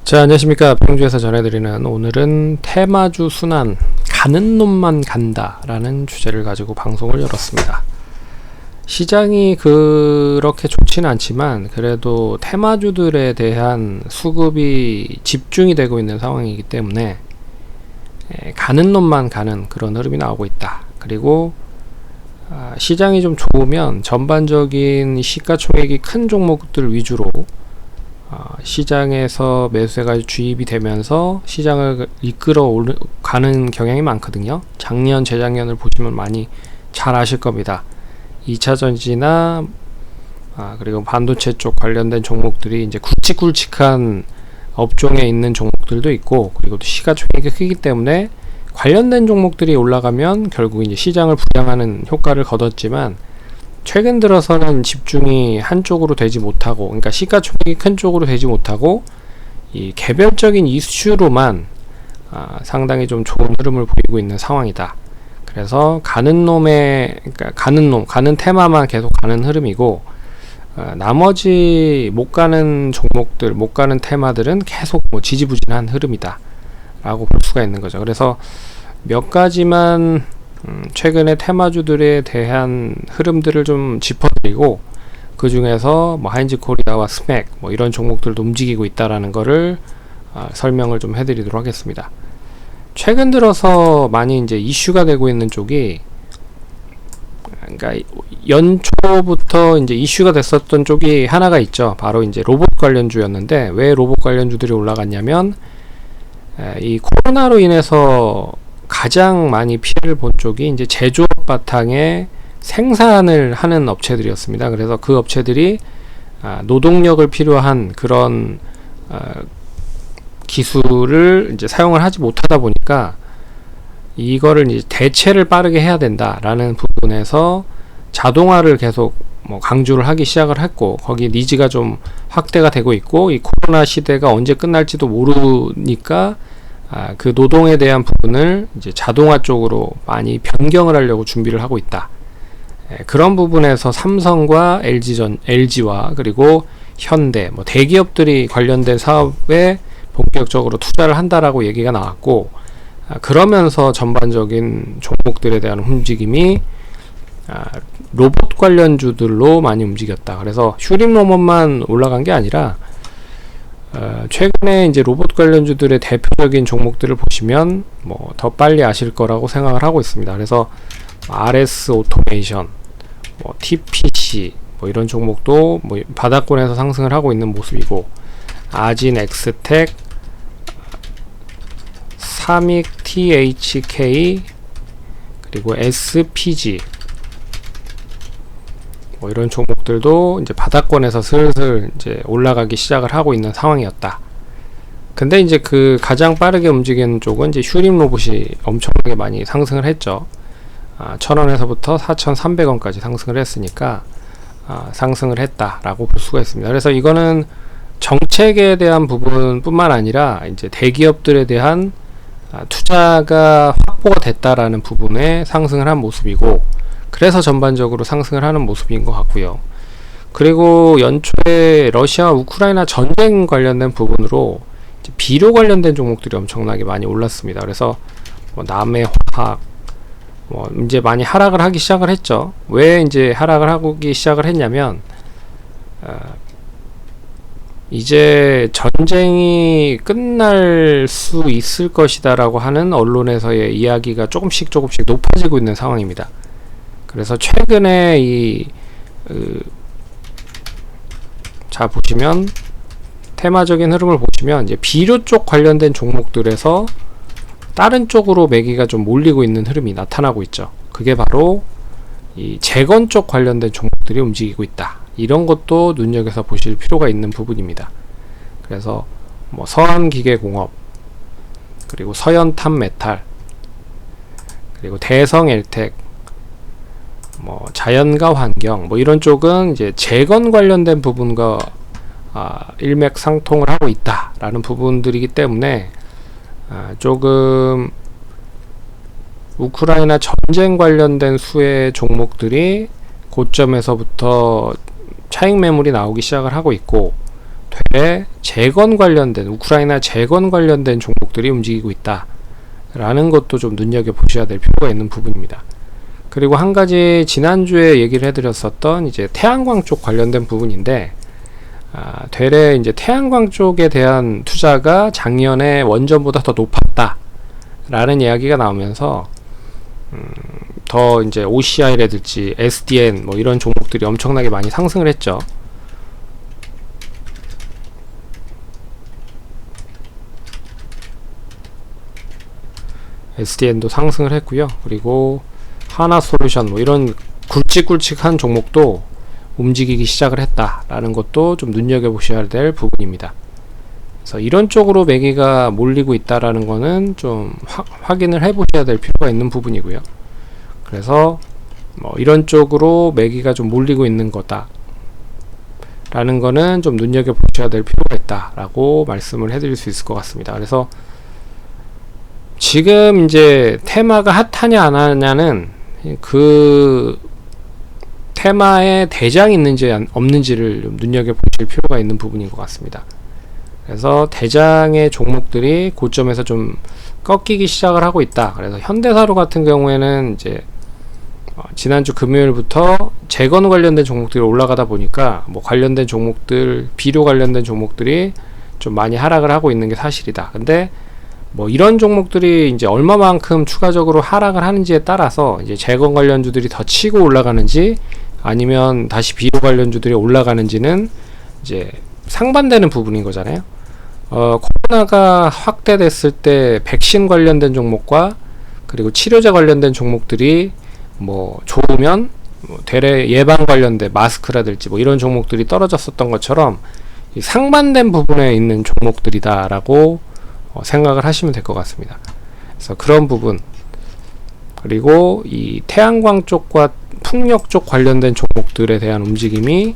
자, 안녕하십니까. 평주에서 전해드리는 오늘은 테마주 순환 가는 놈만 간다 라는 주제를 가지고 방송을 열었습니다. 시장이 그렇게 좋지는 않지만 그래도 테마주들에 대한 수급이 집중이 되고 있는 상황이기 때문에 가는 놈만 가는 그런 흐름이 나오고 있다. 그리고 시장이 좀 좋으면 전반적인 시가총액이 큰 종목들 위주로 시장에서 매수세가 주입이 되면서 시장을 이끌어 가는 경향이 많거든요. 작년, 재작년을 보시면 많이 잘 아실 겁니다. 2차전지나 그리고 반도체 쪽 관련된 종목들이 이제 굵직굵직한 업종에 있는 종목들도 있고, 그리고 또 시가총액이 크기 때문에 관련된 종목들이 올라가면 결국 이제 시장을 부양하는 효과를 거뒀지만, 최근 들어서는 집중이 한쪽으로 되지 못하고, 그러니까 시가총액이 큰 쪽으로 되지 못하고 이 개별적인 이슈로만 상당히 좀 좋은 흐름을 보이고 있는 상황이다. 그래서 가는 가는 테마만 계속 가는 흐름이고, 나머지 못 가는 종목들, 못 가는 테마들은 계속 지지부진한 흐름이다 라고 볼 수가 있는 거죠. 그래서 몇 가지만 최근에 테마주들에 대한 흐름들을 좀 짚어드리고, 그 중에서 하이인즈코리아와 스맥 이런 종목들도 움직이고 있다라는 거를 설명을 좀 해드리도록 하겠습니다. 최근 들어서 많이 이제 이슈가 되고 있는 쪽이, 그러니까 연초부터 이제 이슈가 됐었던 쪽이 하나가 있죠. 바로 이제 로봇 관련주였는데, 왜 로봇 관련주들이 올라갔냐면 이 코로나로 인해서 가장 많이 피해를 본 쪽이 이제 제조업 바탕에 생산을 하는 업체들이었습니다. 그래서 그 업체들이 노동력을 필요한 그런 기술을 이제 사용을 하지 못하다 보니까 이거를 이제 대체를 빠르게 해야 된다라는 부분에서 자동화를 계속 강조를 하기 시작을 했고, 거기 니즈가 좀 확대가 되고 있고, 이 코로나 시대가 언제 끝날지도 모르니까 그 노동에 대한 부분을 이제 자동화 쪽으로 많이 변경을 하려고 준비를 하고 있다. 그런 부분에서 삼성과 LG와 그리고 현대, 대기업들이 관련된 사업에 본격적으로 투자를 한다라고 얘기가 나왔고, 그러면서 전반적인 종목들에 대한 움직임이 로봇 관련주들로 많이 움직였다. 그래서 슈링 로봇만 올라간 게 아니라 최근에 이제 로봇 관련주들의 대표적인 종목들을 보시면 더 빨리 아실 거라고 생각을 하고 있습니다. 그래서 RS 오토메이션, TPC 이런 종목도 바닥권에서 상승을 하고 있는 모습이고, 아진 엑스텍, 삼익 THK, 그리고 SPG 이런 종목들도 이제 바닥권에서 슬슬 이제 올라가기 시작을 하고 있는 상황이었다. 근데 이제 그 가장 빠르게 움직이는 쪽은 이제 슈림 로봇이 엄청나게 많이 상승을 했죠. 1,000원에서부터 4,300원까지 상승을 했으니까 상승을 했다라고 볼 수가 있습니다. 그래서 이거는 정책에 대한 부분뿐만 아니라 이제 대기업들에 대한 투자가 확보가 됐다라는 부분에 상승을 한 모습이고, 그래서 전반적으로 상승을 하는 모습인 것 같고요. 그리고 연초에 러시아와 우크라이나 전쟁 관련된 부분으로 이제 비료 관련된 종목들이 엄청나게 많이 올랐습니다. 그래서 남해화학 이제 많이 하락을 하기 시작을 했죠. 왜 이제 하락을 하기 시작을 했냐면 이제 전쟁이 끝날 수 있을 것이다 라고 하는 언론에서의 이야기가 조금씩 높아지고 있는 상황입니다. 그래서 최근에 자 보시면 테마적인 흐름을 보시면 이제 비료 쪽 관련된 종목들에서 다른 쪽으로 매기가 좀 몰리고 있는 흐름이 나타나고 있죠. 그게 바로 이 재건 쪽 관련된 종목들이 움직이고 있다. 이런 것도 눈여겨서 보실 필요가 있는 부분입니다. 그래서 서한기계공업, 그리고 서현탄메탈, 그리고 대성엘텍, 자연과 환경 이런 쪽은 이제 재건 관련된 부분과 일맥상통을 하고 있다라는 부분들이기 때문에 조금 우크라이나 전쟁 관련된 수의 종목들이 고점에서부터 차익 매물이 나오기 시작을 하고 있고, 되레 재건 관련된, 우크라이나 재건 관련된 종목들이 움직이고 있다 라는 것도 좀 눈여겨보셔야 될 필요가 있는 부분입니다. 그리고 한 가지 지난주에 얘기를 해드렸었던 이제 태양광 쪽 관련된 부분인데, 되레 이제 태양광 쪽에 대한 투자가 작년에 원전보다 더 높았다 라는 이야기가 나오면서 더 이제 OCI라든지 SDN 뭐 이런 종목들이 엄청나게 많이 상승을 했죠. SDN도 상승을 했고요. 그리고 하나솔루션 뭐 이런 굵직굵직한 종목도 움직이기 시작을 했다라는 것도 좀 눈여겨보셔야 될 부분입니다. 그래서 이런 쪽으로 매기가 몰리고 있다라는 거는 좀 확인을 해보셔야 될 필요가 있는 부분이고요. 그래서 뭐 이런 쪽으로 매기가 좀 몰리고 있는 거다 라는 거는 좀 눈여겨보셔야 될 필요가 있다라고 말씀을 해드릴 수 있을 것 같습니다. 그래서 지금 이제 테마가 핫하냐 안 하냐는 그 테마에 대장이 있는지 없는지를 좀 눈여겨보실 필요가 있는 부분인 것 같습니다. 그래서 대장의 종목들이 고점에서 좀 꺾이기 시작을 하고 있다. 그래서 현대사로 같은 경우에는 이제 지난주 금요일부터 재건 관련된 종목들이 올라가다 보니까 뭐 관련된 종목들, 비료 관련된 종목들이 좀 많이 하락을 하고 있는 게 사실이다. 근데 뭐 이런 종목들이 이제 얼마만큼 추가적으로 하락을 하는지에 따라서 이제 재건 관련주들이 더 치고 올라가는지 아니면 다시 비료 관련주들이 올라가는지는 이제 상반되는 부분인 거잖아요. 코로나가 확대됐을 때 백신 관련된 종목과 그리고 치료제 관련된 종목들이 뭐 좋으면 뭐 되레 예방 관련된 마스크라든지 뭐 이런 종목들이 떨어졌었던 것처럼 이 상반된 부분에 있는 종목들이다라고 생각을 하시면 될 것 같습니다. 그래서 그런 부분, 그리고 이 태양광 쪽과 풍력 쪽 관련된 종목들에 대한 움직임이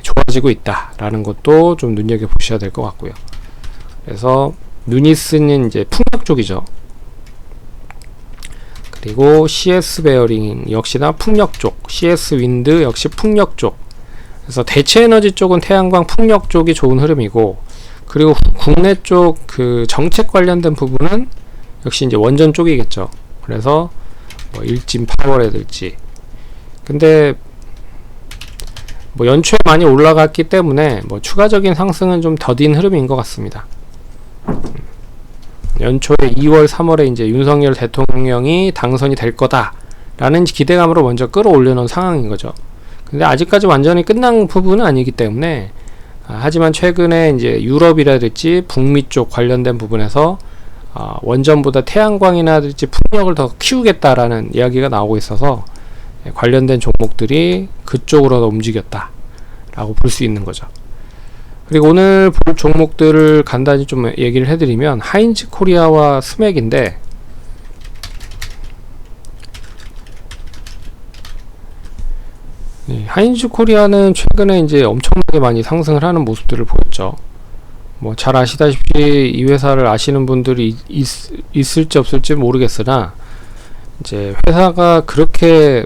좋아지고 있다라는 것도 좀 눈여겨보셔야 될 것 같고요. 그래서 누니스는 이제 풍력 쪽이죠. 그리고 CS 베어링 역시나 풍력 쪽, CS 윈드 역시 풍력 쪽. 그래서 대체 에너지 쪽은 태양광 풍력 쪽이 좋은 흐름이고, 그리고 국내 쪽 그 정책 관련된 부분은 역시 이제 원전 쪽이겠죠. 그래서 뭐 일진 파워라든지. 근데 뭐 연초에 많이 올라갔기 때문에 뭐 추가적인 상승은 좀 더딘 흐름인 것 같습니다. 연초에 2월, 3월에 이제 윤석열 대통령이 당선이 될 거다라는 기대감으로 먼저 끌어올려 놓은 상황인 거죠. 근데 아직까지 완전히 끝난 부분은 아니기 때문에, 하지만 최근에 이제 유럽이라든지 북미 쪽 관련된 부분에서 원전보다 태양광이나든지 풍력을 더 키우겠다라는 이야기가 나오고 있어서 관련된 종목들이 그쪽으로 더 움직였다라고 볼 수 있는 거죠. 그리고 오늘 볼 종목들을 간단히 좀 얘기를 해드리면 하인즈 코리아와 스맥인데, 하인즈 코리아는 최근에 이제 엄청나게 많이 상승을 하는 모습들을 보였죠. 뭐 잘 아시다시피 이 회사를 아시는 분들이 있을지 없을지 모르겠으나, 이제 회사가 그렇게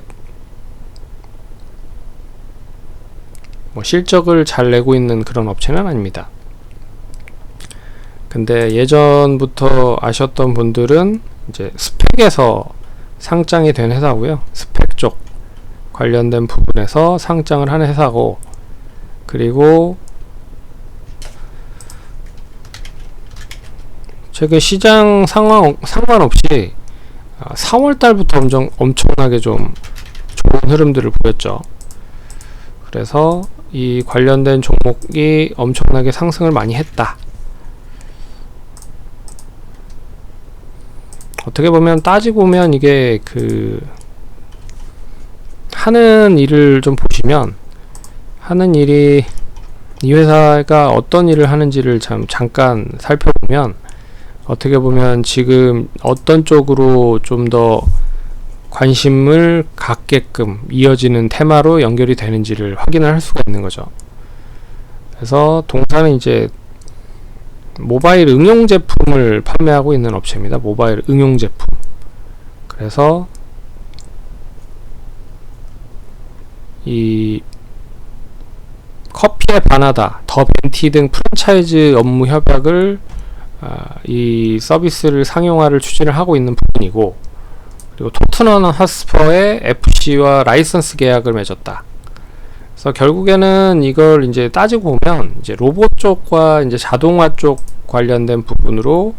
뭐 실적을 잘 내고 있는 그런 업체는 아닙니다. 근데 예전부터 아셨던 분들은 이제 스펙에서 상장이 된 회사고요. 스펙 쪽 관련된 부분에서 상장을 하는 회사고, 그리고 최근 시장 상관없이 4월 달부터 엄청나게 좀 좋은 흐름들을 보였죠. 그래서 이 관련된 종목이 엄청나게 상승을 많이 했다. 어떻게 보면 따지고 보면 이게 그 하는 일을 좀 보시면, 하는 일이 이 회사가 어떤 일을 하는지를 잠깐 살펴보면, 어떻게 보면 지금 어떤 쪽으로 좀 더 관심을 갖게끔 이어지는 테마로 연결이 되는지를 확인을 할 수가 있는 거죠. 그래서 동사는 이제 모바일 응용 제품을 판매하고 있는 업체입니다. 모바일 응용 제품. 그래서 이 커피의 바나다, 더 벤티 등 프랜차이즈 업무 협약을 이 서비스를 상용화를 추진을 하고 있는 부분이고, 그리고 토트넘 핫스퍼의 FC와 라이선스 계약을 맺었다. 그래서 결국에는 이걸 이제 따지고 보면 이제 로봇 쪽과 이제 자동화 쪽 관련된 부분으로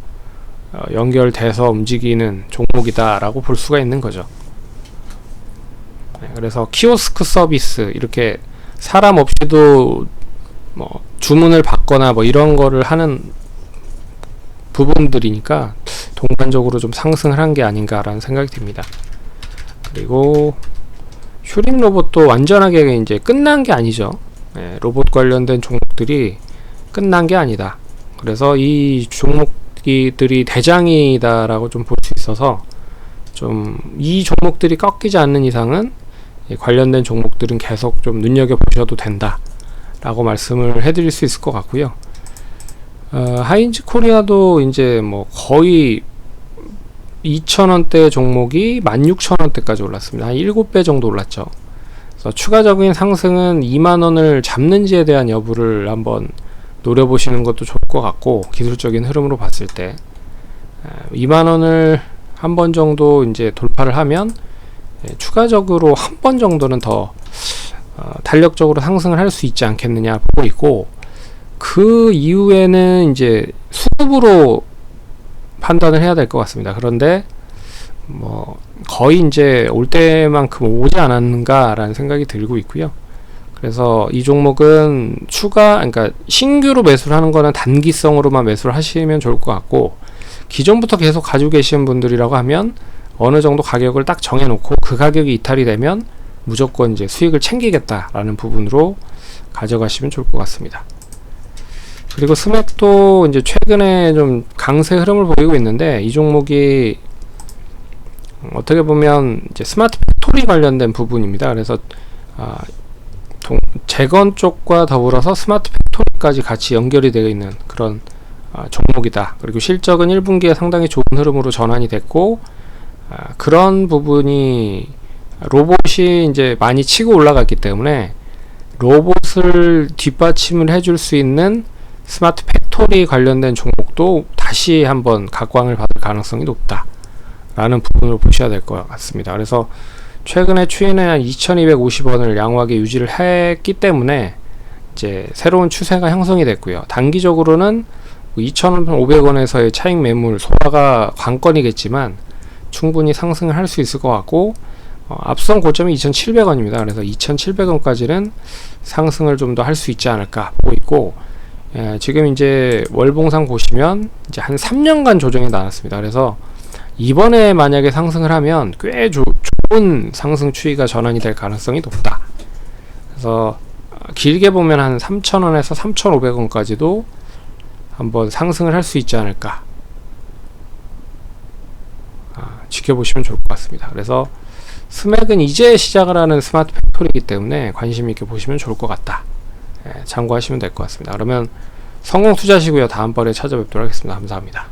연결돼서 움직이는 종목이다라고 볼 수가 있는 거죠. 그래서 키오스크 서비스, 이렇게 사람 없이도 뭐 주문을 받거나 뭐 이런 거를 하는 부분들이니까 동반적으로 좀 상승을 한 게 아닌가라는 생각이 듭니다. 그리고 슈링 로봇도 완전하게 이제 끝난 게 아니죠. 로봇 관련된 종목들이 끝난 게 아니다. 그래서 이 종목들이 대장이다라고 좀 볼 수 있어서, 좀 이 종목들이 꺾이지 않는 이상은 관련된 종목들은 계속 좀 눈여겨보셔도 된다 라고 말씀을 해드릴 수 있을 것 같고요. 하인즈 코리아도 이제 뭐 거의 2,000원대 종목이 16,000원대까지 올랐습니다. 한 7배 정도 올랐죠. 그래서 추가적인 상승은 2만원을 잡는지에 대한 여부를 한번 노려보시는 것도 좋을 것 같고, 기술적인 흐름으로 봤을 때 2만원을 한 번 정도 이제 돌파를 하면 추가적으로 한 번 정도는 더 탄력적으로 상승을 할 수 있지 않겠느냐 보고 있고, 그 이후에는 이제 수급으로 판단을 해야 될 것 같습니다. 그런데 뭐 거의 이제 올 때만큼 오지 않았는가라는 생각이 들고 있고요. 그래서 이 종목은 그러니까 신규로 매수를 하는 거는 단기성으로만 매수를 하시면 좋을 것 같고, 기존부터 계속 가지고 계시는 분들이라고 하면 어느 정도 가격을 딱 정해놓고 그 가격이 이탈이 되면 무조건 이제 수익을 챙기겠다라는 부분으로 가져가시면 좋을 것 같습니다. 그리고 스맥도 이제 최근에 좀 강세 흐름을 보이고 있는데, 이 종목이 어떻게 보면 이제 스마트 팩토리 관련된 부분입니다. 그래서 재건 쪽과 더불어서 스마트 팩토리까지 같이 연결이 되어 있는 그런 종목이다. 그리고 실적은 1분기에 상당히 좋은 흐름으로 전환이 됐고, 그런 부분이 로봇이 이제 많이 치고 올라갔기 때문에 로봇을 뒷받침을 해줄 수 있는 스마트 팩토리 관련된 종목도 다시 한번 각광을 받을 가능성이 높다 라는 부분을 보셔야 될 것 같습니다. 그래서 최근에 추이는 한 2250원을 양호하게 유지를 했기 때문에 이제 새로운 추세가 형성이 됐고요. 단기적으로는 2500원에서의 차익 매물 소화가 관건이겠지만 충분히 상승을 할 수 있을 것 같고, 앞선 고점이 2700원입니다. 그래서 2700원까지는 상승을 좀 더 할 수 있지 않을까 보고 있고, 지금 이제 월봉상 보시면 이제 한 3년간 조정이 나왔습니다. 그래서 이번에 만약에 상승을 하면 꽤 좋은 상승 추이가 전환이 될 가능성이 높다. 그래서 길게 보면 한 3,000원에서 3,500원까지도 한번 상승을 할 수 있지 않을까 지켜보시면 좋을 것 같습니다. 그래서 스맥은 이제 시작을 하는 스마트 팩토리이기 때문에 관심 있게 보시면 좋을 것 같다. 참고하시면 될 것 같습니다. 그러면 성공 투자하시고요. 다음번에 찾아뵙도록 하겠습니다. 감사합니다.